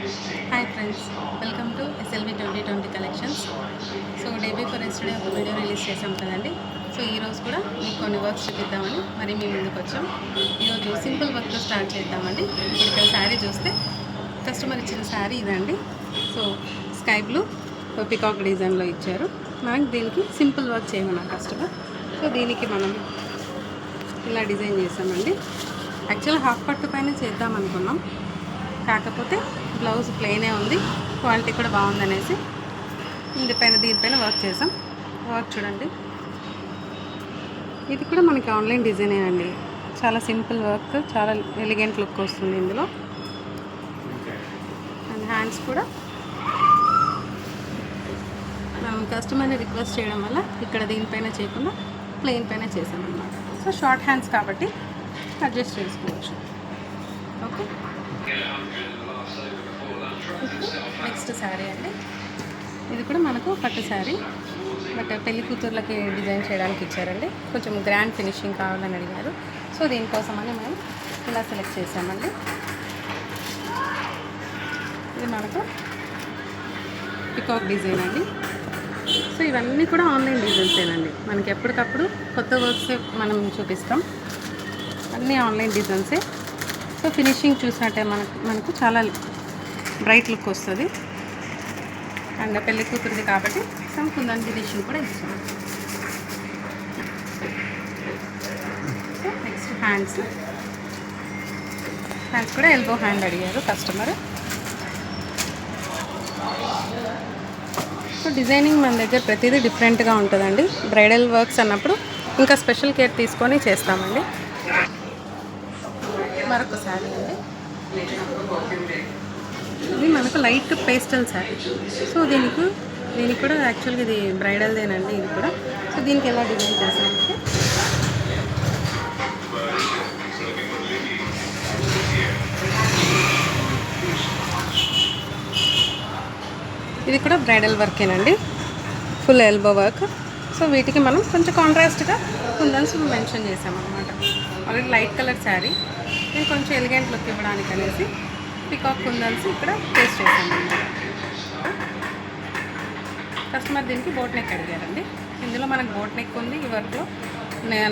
Hi friends, welcome to SLV 2020 collections. So day before yesterday ఒక video release చేసాం కదండి. So ఈరోజు కూడా మీకు కొన్ని వర్క్స్ చూపిద్దామని మరి మీ ముందుకు వచ్చాం. ఈరోజు సింపుల్ వర్క్తో స్టార్ట్ చేద్దామండి. ఇక్కడ శారీ చూస్తే కస్టమర్ ఇచ్చిన శారీ ఇదండి. సో స్కై బ్లూ పికాక్ డిజైన్లో ఇచ్చారు. మనకి దీనికి సింపుల్ వర్క్ చేయమన్నారు కస్టమర్. సో దీనికి మనం ఇలా డిజైన్ చేసామండి. యాక్చువల్గా హాఫ్ పట్టు పైన చేద్దాం అనుకున్నాం, కాకపోతే బ్లౌజ్ ప్లెయినే ఉంది, క్వాలిటీ కూడా బాగుందనేసి దీనిపైన వర్క్ చేసాం. వర్క్ చూడండి, ఇది కూడా మనకి ఆన్లైన్ డిజైనే అండి. చాలా సింపుల్ వర్క్, చాలా ఎలిగెంట్ లుక్ వస్తుంది ఇందులో. అండ్ హ్యాండ్స్ కూడా మనం కస్టమర్ని రిక్వెస్ట్ చేయడం వల్ల ఇక్కడ దీనిపైన చేయకుండా ప్లెయిన్ పైన చేసామన్నమాట. సో షార్ట్ హ్యాండ్స్ కాబట్టి అడ్జస్ట్ చేసుకోవచ్చు. ఓకే, నెక్స్ట్ శారీ అండి. ఇది కూడా మనకు పట్టు శారీ, బట్ పెళ్లి కూతుర్లకి డిజైన్ చేయడానికి ఇచ్చారండి. కొంచెం గ్రాండ్ ఫినిషింగ్ కావాలని అడిగారు. సో దీనికోసమని మేము ఇలా సెలెక్ట్ చేసామండి. ఇది మనకు పికాక్ డిజైన్ అండి. సో ఇవన్నీ కూడా ఆన్లైన్ డిజైన్సేనండి. మనకి ఎప్పటికప్పుడు కొత్త వర్క్స్ మనం చూపిస్తాం, అన్నీ ఆన్లైన్ డిజైన్సే. సో ఫినిషింగ్ చూసినట్టే మనకు చాలా బ్రైట్ లుక్ వస్తుంది. అండ్ పెళ్లి కూతురిది కాబట్టి సమ్ కుందన్ ఫినిషింగ్ కూడా ఇస్తాం. సో నెక్స్ట్ హ్యాండ్స్ కూడా ఎల్బో హ్యాండ్ అడిగారు కస్టమర్. సో డిజైనింగ్ మన దగ్గర ప్రతిదీ డిఫరెంట్గా ఉంటుందండి. బ్రైడల్ వర్క్స్ అన్నప్పుడు ఇంకా స్పెషల్ కేర్ తీసుకొని చేస్తామండి. మరొక శారీ అండి, ఇది మనకు లైట్ పేస్టల్ శారీ. సో దీనికి కూడా యాక్చువల్గా ఇది బ్రైడల్దేనండి. ఇది కూడా సో దీనికి ఎలా డిజైన్ చేసామంటే ఇది కూడా బ్రైడల్ వర్కేనండి, ఫుల్ ఎల్బో వర్క్. సో వీటికి మనం కొంచెం కాంట్రాస్ట్గా కుందన్స్ మెన్షన్ చేసామన్నమాట. ఆల్రెడీ లైట్ కలర్ శారీ, నేను కొంచెం ఎలిగెంట్ లుక్ ఇవ్వడానికి అనేసి పికాక్ కుందన్స్ ఇక్కడ పేస్ట్ చేసామన్నమాట. కస్టమర్ దీనికి బోట్ నెక్ అడిగారండి. ఇందులో మనకు బోట్ నెక్ ఉంది, ఈ వర్క్లో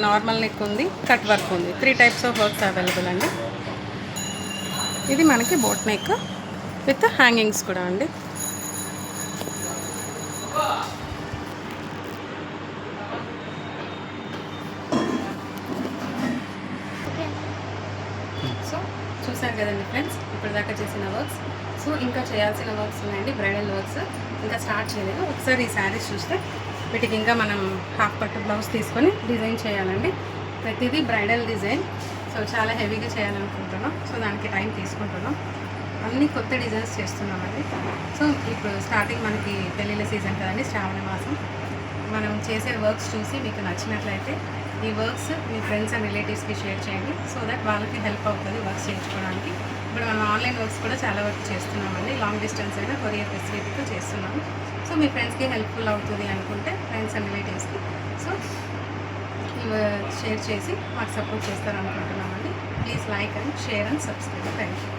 నార్మల్ నెక్ ఉంది, కట్ వర్క్ ఉంది. 3 టైప్స్ ఆఫ్ వర్క్స్ అవైలబుల్ అండి. ఇది మనకి బోట్ నెక్ విత్ హ్యాంగింగ్స్ కూడా అండి. సో చూసారు కదండి ఫ్రెండ్స్, ఇప్పటిదాకా చేసిన వర్క్స్. సో ఇంకా చేయాల్సిన వర్క్స్ ఉన్నాయండి, బ్రైడల్ వర్క్స్ ఇంకా స్టార్ట్ చేయలేదు. ఒకసారి ఈ శారీస్ చూస్తే వీటికి ఇంకా మనం హాఫ్ పట్టు బ్లౌజ్ తీసుకొని డిజైన్ చేయాలండి. ప్రతిదీ బ్రైడల్ డిజైన్. సో చాలా హెవీగా చేయాలనుకుంటున్నాం. సో దానికి టైం తీసుకుంటున్నాం. అన్నీ కొత్త డిజైన్స్ చేస్తున్నామండి. సో ఇప్పుడు స్టార్టింగ్ మనకి పెళ్ళిళ్ళ సీజన్ కదండి, శ్రావణ మాసం. మనం చేసే వర్క్స్ చూసి మీకు నచ్చినట్లయితే ఈ వర్క్స్ మీ ఫ్రెండ్స్ అండ్ రిలేటివ్స్కి షేర్ చేయండి. సో దట్ వాళ్ళకి హెల్ప్ అవుతుంది వర్క్స్ చేయించుకోవడానికి. ఇప్పుడు మనం ఆన్లైన్ వర్క్స్ కూడా చాలా వర్క్ చేస్తున్నామండి. లాంగ్ డిస్టెన్స్ అయినా కొరియర్ ఫెసిలిటీతో చేస్తున్నాము. సో మీ ఫ్రెండ్స్కి హెల్ప్ఫుల్ అవుతుంది అనుకుంటే ఫ్రెండ్స్ అండ్ రిలేటివ్స్కి సో ఇవి షేర్ చేసి మాకు సపోర్ట్ చేస్తారనుకుంటున్నామండి. Please like and share and subscribe. Thank you.